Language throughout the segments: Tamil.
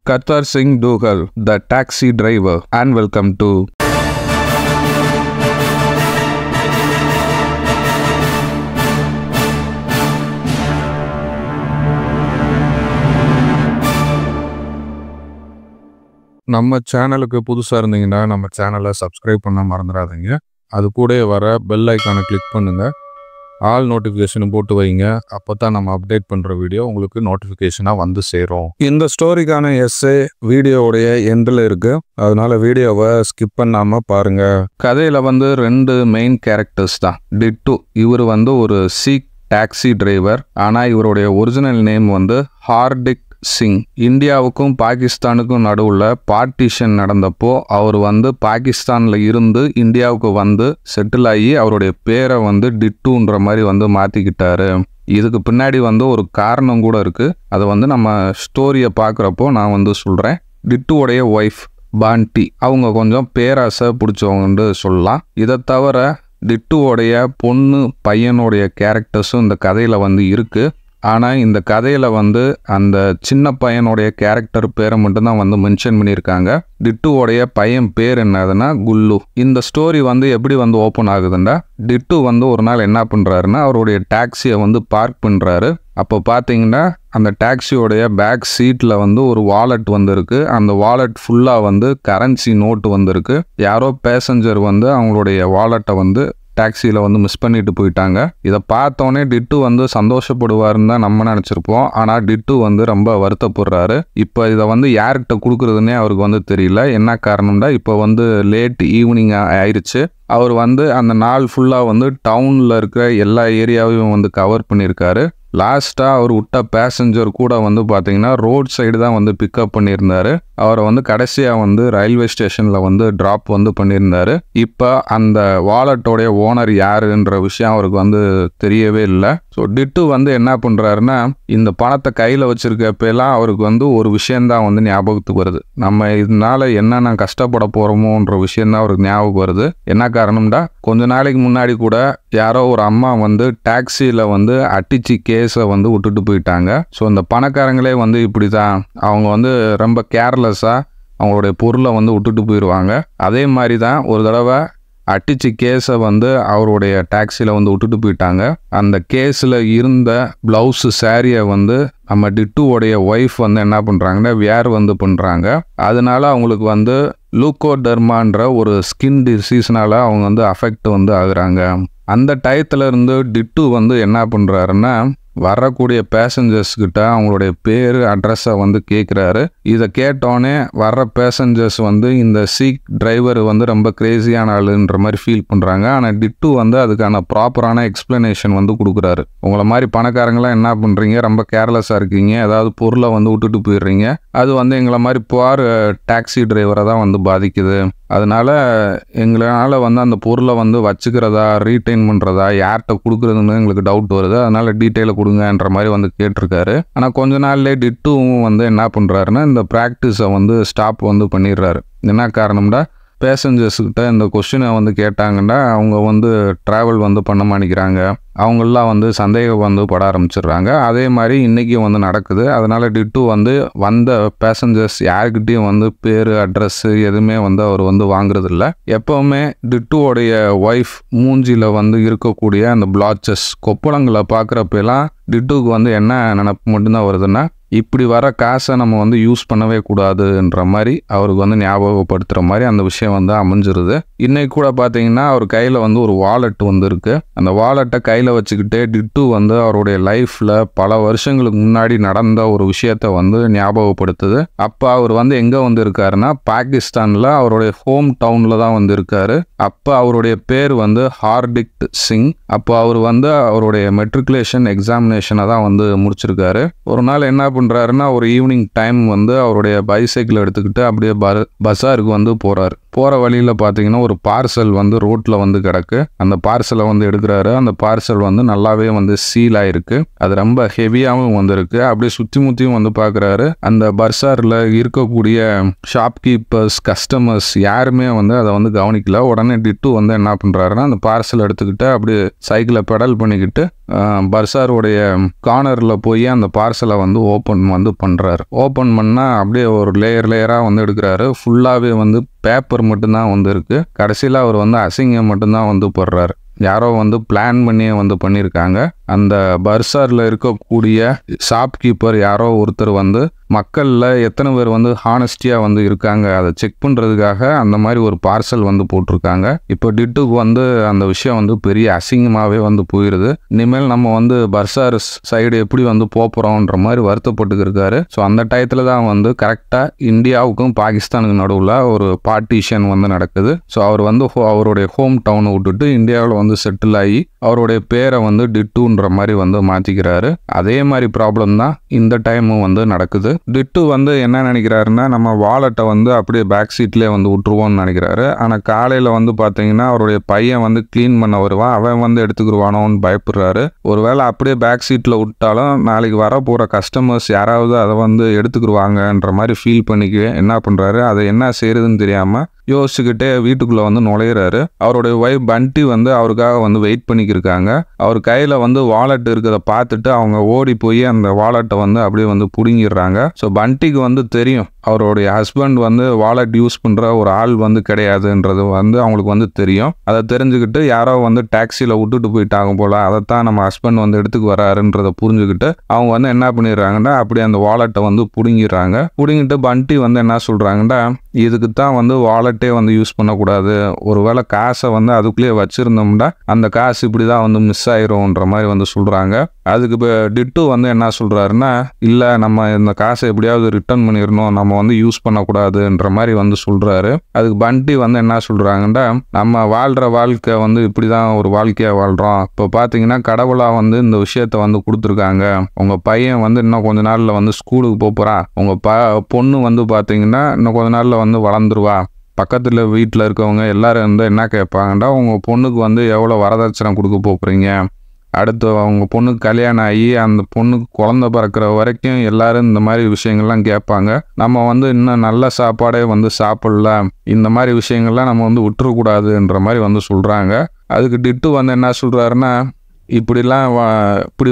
Kartar Singh Dogal, the taxi driver, and welcome to நம்ம சேனலுக்கு புதுசாக இருந்தீங்கன்னா நம்ம சேனலை சப்ஸ்கிரைப் பண்ண மறந்துடாதீங்க. அது கூட வர பெல் ஐக்கானை கிளிக் பண்ணுங்கள். ஆல் நோட்டிஃபிகேஷன் போட்டு வைங்க. அப்போ தான் நம்ம அப்டேட் பண்ணுற வீடியோ உங்களுக்கு நோட்டிஃபிகேஷனாக வந்து சேரும். இந்த ஸ்டோரிக்கான எஸ்ஸே வீடியோவுடைய எண்டில் இருக்குது. அதனால வீடியோவை ஸ்கிப் பண்ணாமல் பாருங்கள். கதையில் வந்து 2 மெயின் கேரக்டர்ஸ் தான். டிட்டு இவர் வந்து ஒரு சீக் டாக்ஸி டிரைவர். ஆனால் இவருடைய ஒரிஜினல் நேம் வந்து ஹார்டிக் சிங். இந்தியாவுக்கும் பாகிஸ்தானுக்கும் நடுவில் பார்ட்டிஷன் நடந்தப்போ அவர் வந்து பாகிஸ்தானில் இருந்து இந்தியாவுக்கு வந்து செட்டில் ஆகி அவருடைய பேரை வந்து டிட்டுன்ற மாதிரி வந்து மாற்றிக்கிட்டாரு. இதுக்கு பின்னாடி வந்து ஒரு காரணம் கூட இருக்குது. அதை வந்து நம்ம ஸ்டோரியை பார்க்குறப்போ நான் வந்து சொல்கிறேன். டிட்டுவோடைய ஒய்ஃப் பாண்டி அவங்க கொஞ்சம் பேராசை பிடிச்சவங்கன்னு சொல்லலாம். இதை தவிர டிட்டுவோடைய பொண்ணு பையனுடைய கேரக்டர்ஸும் இந்த கதையில் வந்து இருக்குது. ஆனால் இந்த கதையில் வந்து அந்த சின்ன பையனுடைய கேரக்டர் பேரை மட்டும்தான் வந்து மென்ஷன் பண்ணியிருக்காங்க. டிட்டுவோடைய பையன் பேர் என்னதுன்னா குல்லு. இந்த ஸ்டோரி வந்து எப்படி வந்து ஓப்பன் ஆகுதுன்னா, டிட்டு வந்து ஒரு நாள் என்ன பண்ணுறாருன்னா அவருடைய டாக்ஸியை வந்து பார்க் பண்ணுறாரு. அப்போ பார்த்தீங்கன்னா அந்த டாக்ஸியோடைய பேக் சீட்டில் வந்து ஒரு வாலெட் வந்து இருக்குது. அந்த வாலெட் ஃபுல்லாக வந்து கரன்சி நோட்டு வந்துருக்கு. யாரோ பேசஞ்சர் வந்து அவங்களுடைய வாலெட்டை வந்து டாக்ஸியில் வந்து மிஸ் பண்ணிட்டு போயிட்டாங்க. இதை பார்த்தோன்னே டிட்டு வந்து சந்தோஷப்படுவாருன்னு தான் நம்ம நினச்சிருப்போம். ஆனால் டிட்டு வந்து ரொம்ப வருத்தப்படுறாரு. இப்போ இதை வந்து யார்கிட்ட கொடுக்குறதுன்னே அவருக்கு வந்து தெரியல. என்ன காரணம்னா இப்போ வந்து லேட் ஈவினிங் ஆயிடுச்சு. அவர் வந்து அந்த நாள் ஃபுல்லாக வந்து டவுனில் இருக்கிற எல்லா ஏரியாவையும் வந்து கவர் பண்ணியிருக்காரு. லாஸ்ட்டாக அவர் விட்ட பேசஞ்சர் கூட வந்து பார்த்தீங்கன்னா ரோட் சைடு தான் வந்து பிக்கப் பண்ணியிருந்தாரு. அவரை வந்து கடைசியாக வந்து ரயில்வே ஸ்டேஷனில் வந்து ட்ராப் வந்து பண்ணியிருந்தாரு. இப்போ அந்த வாலெட்டோடைய ஓனர் யாருன்ற விஷயம் அவருக்கு வந்து தெரியவே இல்லை. ஸோ டிட்டு வந்து என்ன பண்ணுறாருன்னா இந்த பணத்தை கையில் வச்சுருக்கப்பெல்லாம் அவருக்கு வந்து ஒரு விஷயந்தான் வந்து ஞாபகத்துக்கு வருது. நம்ம இதனால என்னென்ன கஷ்டப்பட போகிறோமோன்ற விஷயந்தான் அவருக்கு ஞாபகம் வருது. என்ன காரணம்டா, கொஞ்ச நாளைக்கு முன்னாடி கூட யாரோ ஒரு அம்மா வந்து டாக்ஸியில் வந்து அட்டிச்சு கேஸை வந்து விட்டுட்டு போயிட்டாங்க. ஸோ இந்த பணக்காரங்களே வந்து இப்படி தான், அவங்க வந்து ரொம்ப கேர்லெஸ்ஸாக அவங்களுடைய பொருளை வந்து விட்டுட்டு போயிடுவாங்க. அதே மாதிரி தான் ஒரு தடவை அட்டிச்சு கேஸை வந்து அவருடைய டாக்ஸியில் வந்து விட்டுட்டு போயிட்டாங்க. அந்த கேஸில் இருந்த ப்ளவுஸு சாரியை வந்து நம்ம டிட்டுவோடைய ஒய்ஃப் வந்து என்ன பண்ணுறாங்கன்னா வேர் வந்து பண்ணுறாங்க. அதனால அவங்களுக்கு வந்து லூக்கோடெர்மான்ற ஒரு ஸ்கின் டிசீஸ்னால அவங்க வந்து அஃபெக்ட் வந்து ஆகுறாங்க. அந்த டயத்துல இருந்து டிட்டு வந்து என்ன பண்ணுறாருன்னா வரக்கூடிய பேசஞ்சர்ஸ்கிட்ட அவங்களுடைய பேர் அட்ரஸை வந்து கேட்குறாரு. இதை கேட்டோன்னே வர்ற பேசஞ்சர்ஸ் வந்து இந்த சீக் டிரைவர் வந்து ரொம்ப கிரேசியான ஆளுன்ற மாதிரி ஃபீல் பண்ணுறாங்க. ஆனால் டிட்டு வந்து அதுக்கான ப்ராப்பரான எக்ஸ்பிளனேஷன் வந்து கொடுக்குறாரு. உங்களை மாதிரி பணக்காரங்களாம் என்ன பண்ணுறீங்க, ரொம்ப கேர்லெஸ்ஸாக இருக்கீங்க, ஏதாவது பொருளை வந்து விட்டுட்டு போயிடுறீங்க. அது வந்து எங்களை மாதிரி புவர் டாக்ஸி டிரைவரை தான் வந்து பாதிக்குது. அதனால் எங்களால் வந்து அந்த பொருளை வந்து வச்சுக்கிறதா ரீட்டைன் பண்ணுறதா யார்கிட்ட கொடுக்குறதுன்னு எங்களுக்கு டவுட் வருது. அதனால் டீட்டெயிலை கொடுங்கன்ற மாதிரி வந்து கேட்டிருக்காரு. ஆனால் கொஞ்ச நாள்லேயே டிட்டுவும் வந்து என்ன பண்ணுறாருன்னா இந்த ப்ராக்டிஸை வந்து ஸ்டாப் வந்து பண்ணிடுறாரு. என்ன காரணம்னா பேசஞ்சர்ஸ்கிட்ட இந்த கொஸ்டினை வந்து கேட்டாங்கன்னா அவங்க வந்து ட்ராவல் வந்து பண்ண மாட்டேங்கிறாங்க. அவங்களெலாம் வந்து சந்தேகம் வந்து பட ஆரம்பிச்சிடுறாங்க. அதே மாதிரி இன்றைக்கும் வந்து நடக்குது. அதனால் டிட்டு வந்து வந்த பேசஞ்சர்ஸ் யாருக்கிட்டையும் வந்து பேர் அட்ரஸ்ஸு எதுவுமே வந்து அவர் வந்து வாங்குறதில்ல. எப்போவுமே டிட்டுவோடைய ஒய்ஃப் மூஞ்சியில் வந்து இருக்கக்கூடிய அந்த பிளாச்சஸ் கொப்பளங்களை பார்க்குறப்பெல்லாம் டிட்டுக்கு வந்து என்ன நினப்பு மட்டும்தான் வருதுன்னா இப்படி வர காசை நம்ம வந்து யூஸ் பண்ணவே கூடாதுன்ற மாதிரி அவருக்கு வந்து ஞாபகப்படுத்துகிற மாதிரி அந்த விஷயம் வந்து அமைஞ்சிருது. இன்னைக்கு கூட பார்த்தீங்கன்னா அவர் கையில் வந்து ஒரு வாலெட் வந்து இருக்குது. அந்த வாலெட்டை கையில் வச்சுக்கிட்டே டிட்டு வந்து அவருடைய லைஃப்பில் பல வருஷங்களுக்கு முன்னாடி நடந்த ஒரு விஷயத்த வந்து ஞாபகப்படுத்துது. அப்போ அவர் வந்து எங்கே வந்து இருக்காருன்னா பாகிஸ்தானில் அவருடைய ஹோம் டவுனில் தான் வந்து இருக்காரு. அப்போ அவருடைய பேர் வந்து ஹார்டிக் சிங். அப்போ அவர் வந்து அவருடைய மெட்ரிகுலேஷன் எக்ஸாமினேஷனை தான் வந்து முடிச்சிருக்காரு. ஒரு நாள் என்ன பண்ணுறாருன்னா ஒரு ஈவினிங் டைம் வந்து அவருடைய பைசைக்கிள் எடுத்துக்கிட்டு அப்படியே பஸாருக்கு வந்து போகிறாரு. போகிற வழியில் பார்த்தீங்கன்னா ஒரு பார்சல் வந்து ரோட்டில் வந்து கிடக்கு. அந்த பார்சலை வந்து எடுக்கிறாரு. அந்த பார்சல் வந்து நல்லாவே வந்து சீல் ஆகிருக்கு. அது ரொம்ப ஹெவியாகவும் வந்துருக்கு. அப்படியே சுற்றி முற்றியும் வந்து பார்க்குறாரு. அந்த பஸாரில் இருக்கக்கூடிய ஷாப்கீப்பர்ஸ் கஸ்டமர்ஸ் யாருமே வந்து அதை வந்து கவனிக்கல. உடனே டிட்டு வந்து என்ன பண்ணுறாருன்னா அந்த பார்சல் எடுத்துக்கிட்டு அப்படியே சைக்கிளை பெடல் பண்ணிக்கிட்டு பர்சாருடைய கார்னரில் போய் அந்த பார்சலை வந்து ஓப்பன் பண்ணுறாரு. ஓப்பன் பண்ணால் அப்படியே ஒரு லேயராக வந்து எடுக்கிறாரு. ஃபுல்லாகவே வந்து பேப்பர் மட்டும்தான் வந்து இருக்குது. கடைசியில் அவர் வந்து அசிங்கம் மட்டும்தான் வந்து போடுறாரு. யாரோ வந்து பிளான் பண்ணியே வந்து பண்ணியிருக்காங்க. அந்த பர்சாரில் இருக்கக்கூடிய ஷாப்கீப்பர் யாரோ ஒருத்தர் வந்து மக்களில் எத்தனை பேர் வந்து ஹானஸ்டியாக வந்து இருக்காங்க அதை செக் பண்ணுறதுக்காக அந்த மாதிரி ஒரு பார்சல் வந்து போட்டிருக்காங்க. இப்போ டிட்டுக்கு வந்து அந்த விஷயம் வந்து பெரிய அசிங்கமாகவே வந்து போயிடுது. இனிமேல் நம்ம வந்து பர்சார் சைடு எப்படி வந்து போகிறோன்ற மாதிரி வருத்தப்பட்டுக்கிருக்காரு. ஸோ அந்த டயத்தில் தான் வந்து கரெக்டாக இந்தியாவுக்கும் பாகிஸ்தானுக்கு நடுவில் ஒரு பார்ட்டிஷன் வந்து நடக்குது. ஸோ அவர் வந்து அவருடைய ஹோம் டவுனை விட்டுட்டு இந்தியாவில் வந்து செட்டில் ஆகி அவருடைய பேரை வந்து டிட்டுன்ற மாதிரி வந்து மாற்றிக்கிறாரு. அதே மாதிரி ப்ராப்ளம் தான் இந்த டைமும் வந்து நடக்குது. டிட்டு வந்து என்ன நினைக்கிறாருன்னா நம்ம வாலெட்டை வந்து அப்படியே பேக் சீட்லேயே வந்து விட்டுருவோம்னு நினைக்கிறாரு. ஆனால் காலையில் வந்து பார்த்தீங்கன்னா அவருடைய பையன் வந்து க்ளீன் பண்ண வருவான், அவன் வந்து எடுத்துக்கிடுவானோன்னு பயப்படுறாரு. ஒருவேளை அப்படியே பேக் சீட்டில் விட்டாலும் நாளைக்கு வர போகிற கஸ்டமர்ஸ் யாராவது அதை வந்து எடுத்துக்கிடுவாங்கன்ற மாதிரி ஃபீல் பண்ணிக்க என்ன பண்ணுறாரு, அதை என்ன செய்யறதுன்னு தெரியாமல் யோசிச்சுக்கிட்டே வீட்டுக்குள்ளே வந்து நுழையிறாரு. அவருடைய ஒய்ஃப் பண்டி வந்து அவருக்காக வந்து வெயிட் பண்ணிக்கிருக்காங்க. அவர் கையில் வந்து வாலெட் இருக்கிறத பார்த்துட்டு அவங்க ஓடி போய் அந்த வாலெட்டை வந்து அப்படியே வந்து பிடுங்கிடுறாங்க. ஸோ பண்டிக்கு வந்து தெரியும் அவருடைய ஹஸ்பண்ட் வந்து வாலெட் யூஸ் பண்ணுற ஒரு ஆள் வந்து கிடையாதுன்றது வந்து அவங்களுக்கு வந்து தெரியும். அதை தெரிஞ்சுக்கிட்டு யாரோ வந்து டாக்ஸியில் விட்டுட்டு போயிட்டாங்க போல, அதைத்தான் நம்ம ஹஸ்பண்ட் வந்து எடுத்துக்கு வராருன்றதை புரிஞ்சுக்கிட்டு அவங்க வந்து என்ன பண்ணிடுறாங்கன்னா அப்படி அந்த வாலெட்டை வந்து பிடுங்கிடுறாங்க. பிடுங்கிட்டு பண்டி வந்து என்ன சொல்கிறாங்கன்னா இதுக்கு தான் வந்து வாலெட்டே வந்து யூஸ் பண்ணக்கூடாது, ஒருவேளை காசை வந்து அதுக்குள்ளேயே வச்சுருந்தோம்னா அந்த காசு இப்படி தான் வந்து மிஸ் ஆயிரும்ன்ற மாதிரி வந்து சொல்கிறாங்க. அதுக்கு இப்போ டிட்டு வந்து என்ன சொல்கிறாருன்னா இல்லை நம்ம இந்த காசை எப்படியாவது ரிட்டர்ன் பண்ணிடணும், நம்ம வந்து யூஸ் பண்ணக்கூடாதுன்ற மாதிரி வந்து சொல்கிறாரு. அதுக்கு பண்டி வந்து என்ன சொல்கிறாங்கன்னா நம்ம வாழ்கிற வாழ்க்கை வந்து இப்படி தான் ஒரு வாழ்க்கையாக வாழ்கிறோம். இப்போ பார்த்தீங்கன்னா கடவுளாக வந்து இந்த விஷயத்த வந்து கொடுத்துருக்காங்க. உங்கள் பையன் வந்து இன்னும் கொஞ்ச நாளில் வந்து ஸ்கூலுக்கு போகிறான், உங்கள் பொண்ணு வந்து பார்த்தீங்கன்னா இன்னும் கொஞ்ச நாளில் வந்து வளர்ந்துருவா. பக்கத்தில் வீட்டில் இருக்கவங்க எல்லாரும் வந்து என்ன கேட்பாங்கண்டா உங்கள் பொண்ணுக்கு வந்து எவ்வளோ வரதட்சணை கொடுக்க போகிறீங்க, அடுத்து அவங்க பொண்ணுக்கு கல்யாணம் ஆகி அந்த பொண்ணுக்கு குழந்தை பிறக்கிற வரைக்கும் எல்லாரும் இந்த மாதிரி விஷயங்கள்லாம் கேட்பாங்க. நம்ம வந்து இன்னும் நல்ல சாப்பாடே வந்து சாப்பிடல, இந்த மாதிரி விஷயங்கள்லாம் நம்ம வந்து விட்டுறக்கூடாதுன்ற மாதிரி வந்து சொல்கிறாங்க. அதுக்கு டிட்டு வந்து என்ன சொல்கிறாருன்னா இப்படி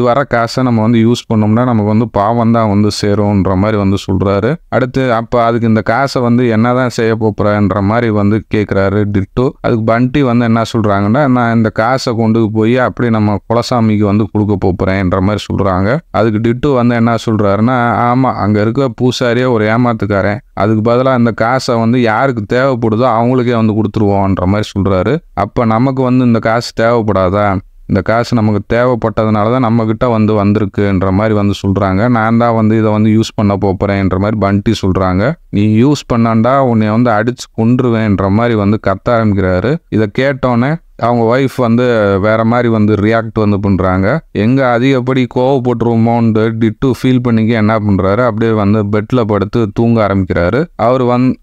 வர காசை நம்ம வந்து யூஸ் பண்ணோம்னா நமக்கு வந்து பாவம் தான் வந்து சேரும்ன்ற மாதிரி வந்து சொல்கிறாரு. அடுத்து அப்போ அதுக்கு இந்த காசை வந்து என்ன தான் செய்ய போகிறன்ற மாதிரி வந்து கேட்குறாரு டிட்டு. அதுக்கு பண்டி வந்து என்ன சொல்கிறாங்கன்னா நான் இந்த காசை கொண்டு போய் அப்படி நம்ம குலசாமிக்கு வந்து கொடுக்க போகிறேன்ற மாதிரி சொல்கிறாங்க. அதுக்கு டிட்டு வந்து என்ன சொல்கிறாருன்னா ஆமாம் அங்கே இருக்க பூசாரியே ஒரு ஏமாத்துக்காரன், அதுக்கு பதிலாக இந்த காசை வந்து யாருக்கு தேவைப்படுதோ அவங்களுக்கே வந்து கொடுத்துருவோன்ற மாதிரி சொல்கிறாரு. அப்போ நமக்கு வந்து இந்த காசு தேவைப்படாதா, இந்த காசு நமக்கு தேவைப்பட்டதுனால தான் நம்மக்கிட்ட வந்து வந்திருக்குன்ற மாதிரி வந்து சொல்கிறாங்க. நான் தான் வந்து இதை வந்து யூஸ் பண்ண போகிறேன்ற மாதிரி பண்டி சொல்கிறாங்க. நீ யூஸ் பண்ணாண்டா உன்னை வந்து அடித்து கொன்றுவேன்ற மாதிரி வந்து கத்த ஆரம்பிக்கிறாரு. இதை கேட்டோன்னே அவங்க ஒய்ஃப் வந்து வேற மாதிரி வந்து ரியாக்ட் வந்து பண்ணுறாங்க. எங்கே அதிகப்படி கோவப்பட்டுருவோமோன்னு டிட்டு ஃபீல் பண்ணிக்க என்ன பண்ணுறாரு அப்படியே வந்து பெட்டில் படுத்து தூங்க ஆரம்பிக்கிறாரு.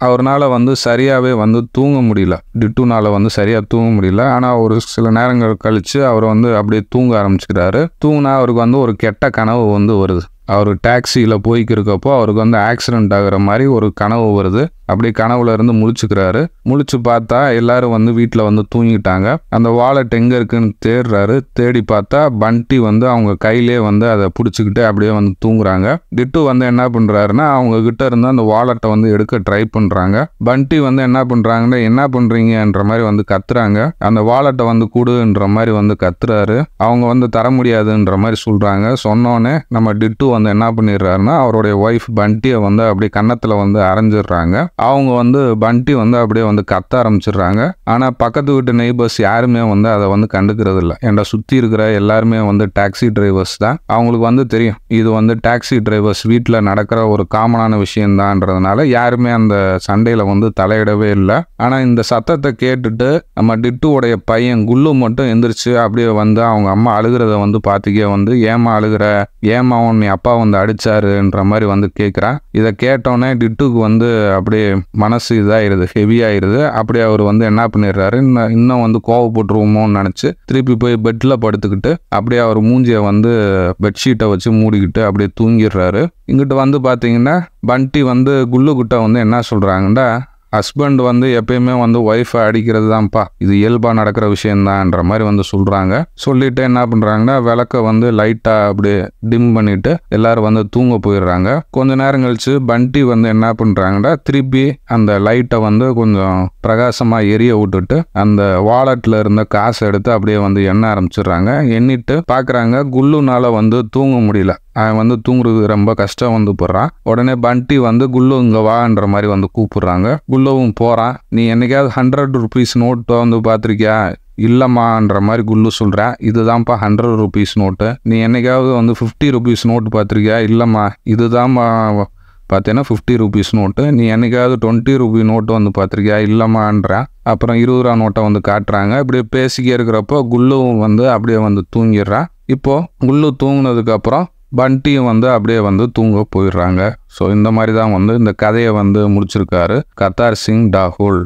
அவரால் வந்து சரியாகவே வந்து தூங்க முடியல, டிட்டுனால வந்து சரியாக தூங்க முடியல. ஆனால் ஒரு சில நேரங்கள் கழித்து அவர் வந்து அப்படியே தூங்க ஆரம்பிச்சுக்கிறாரு. தூங்கினா அவருக்கு வந்து ஒரு கெட்ட கனவு வந்து வருது. அவர் டாக்ஸியில் போய்க்கிருக்கப்போ அவருக்கு வந்து ஆக்சிடென்ட் ஆகுற மாதிரி ஒரு கனவு வருது. அப்படி கனவுல இருந்து முழிச்சுக்கிறாரு. முழிச்சு பார்த்தா எல்லாரும் வந்து வீட்டில் வந்து தூங்கிட்டாங்க. அந்த வாலெட் எங்கே இருக்குன்னு தேடுறாரு. தேடி பார்த்தா பண்டி வந்து அவங்க கையிலே வந்து அதை பிடிச்சிக்கிட்டு அப்படியே வந்து தூங்குறாங்க. டிட்டு வந்து என்ன பண்ணுறாருன்னா அவங்க கிட்ட இருந்து அந்த வாலெட்டை வந்து எடுக்க ட்ரை பண்ணுறாங்க. பண்டி வந்து என்ன பண்ணுறாங்கன்னா என்ன பண்ணுறீங்கன்ற மாதிரி வந்து கத்துறாங்க. அந்த வாலெட்டை வந்து கூடுன்ற மாதிரி வந்து கத்துறாரு. அவங்க வந்து தர முடியாதுன்ற மாதிரி சொல்கிறாங்க. சொன்னோன்னே நம்ம டிட்டு வந்து என்ன பண்ணிடுறாருன்னா அவருடைய ஒய்ஃப் பண்டியை வந்து அப்படியே கன்னத்தில் வந்து அரைஞ்சிடுறாங்க. அவங்க வந்து பண்டி வந்து அப்படியே வந்து கத்த ஆரம்பிச்சிடுறாங்க. ஆனால் பக்கத்து வீட்டு நெய்பர்ஸ் யாருமே வந்து அதை வந்து கண்டுக்கிறது இல்லை. என்னை சுற்றி இருக்கிற எல்லாருமே வந்து டாக்ஸி டிரைவர்ஸ் தான். அவங்களுக்கு வந்து தெரியும் இது வந்து டாக்ஸி டிரைவர்ஸ் வீட்டில் நடக்கிற ஒரு காமனான விஷயம்தான்றதுனால யாருமே அந்த சண்டையில் வந்து தலையிடவே இல்லை. ஆனால் இந்த சத்தத்தை கேட்டுட்டு நம்ம டிட்டுவோடைய பையன் குல்லு மட்டும் எந்திரிச்சு அப்படியே வந்து அவங்க அம்மா அழுகிறத வந்து பார்த்துக்கே வந்து ஏமா அழுகிற, ஏமா உன்னை அப்பா வந்து அடிச்சாருன்ற மாதிரி வந்து கேட்குறான். இதை கேட்டோன்னே டிட்டுக்கு வந்து அப்படியே மனசு இதாகிடுது, ஹெவியாகிடுது. அப்படியே அவர் வந்து என்ன பண்ணிடுறாரு இன்னும் வந்து கோவப்பட்டுருவோமோன்னு நினச்சி திருப்பி போய் பெட்டில் படுத்துக்கிட்டு அப்படியே அவர் மூஞ்சியை வந்து பெட்ஷீட்டை வச்சு மூடிக்கிட்டு அப்படியே தூங்கிடுறாரு. இங்கிட்டு வந்து பார்த்தீங்கன்னா பண்டி வந்து குல்லுக்கிட்ட வந்து என்ன சொல்கிறாங்கன்னா ஹஸ்பண்ட் வந்து எப்பயுமே வந்து ஒய்ஃபை அடிக்கிறது தான்ப்பா, இது இயல்பாக நடக்கிற விஷயம்தான்ற மாதிரி வந்து சொல்கிறாங்க. சொல்லிட்டு என்ன பண்ணுறாங்கன்னா விளக்க வந்து லைட்டாக அப்படியே டிம் பண்ணிட்டு எல்லாரும் வந்து தூங்க போயிடுறாங்க. கொஞ்ச நேரம் கழிச்சு பண்டி வந்து என்ன பண்ணுறாங்கன்னா திருப்பி அந்த லைட்டை வந்து கொஞ்சம் பிரகாசமாக எரிய விட்டுட்டு அந்த வாலெட்டில் இருந்த காசை எடுத்து அப்படியே வந்து எண்ண ஆரம்பிச்சிடுறாங்க. எண்ணிட்டு பார்க்குறாங்க குல்லுனால வந்து தூங்க முடியல. அவன் வந்து தூங்குறது ரொம்ப கஷ்டம் வந்து போடுறான். உடனே பண்டி வந்து குல்லு இங்கே வான்ற மாதிரி வந்து கூப்பிடுறாங்க. குல்லுவும் போகிறான். நீ என்னைக்காவது 100 rupees நோட்டை வந்து பார்த்துருக்கியா? இல்லம்மான்ற மாதிரி குல்லு சொல்கிறேன். இதுதான்ப்பா 100 rupees நோட்டு. நீ என்னைக்காவது வந்து 50 rupees நோட்டு பார்த்துருக்கியா? இல்லைம்மா இதுதான்மா பார்த்தீங்கன்னா 50 rupees நோட்டு. நீ என்னைக்காவது 20 rupee நோட்டு வந்து பார்த்துருக்கியா? இல்லைம்மான்றேன். அப்புறம் 20 ரூபா நோட்டை வந்து காட்டுறாங்க. இப்படியே பேசிக்கே இருக்கிறப்போ குல்லுவும் வந்து அப்படியே வந்து தூங்கிடுறான். இப்போது குல்லு தூங்கினதுக்கப்புறம் பண்டியும் வந்து அப்படியே வந்து தூங்க போயிடுறாங்க. ஸோ இந்த மாதிரி தான் வந்து இந்த கதையை வந்து முடிச்சிருக்காரு கத்தார் சிங் டாகூல்.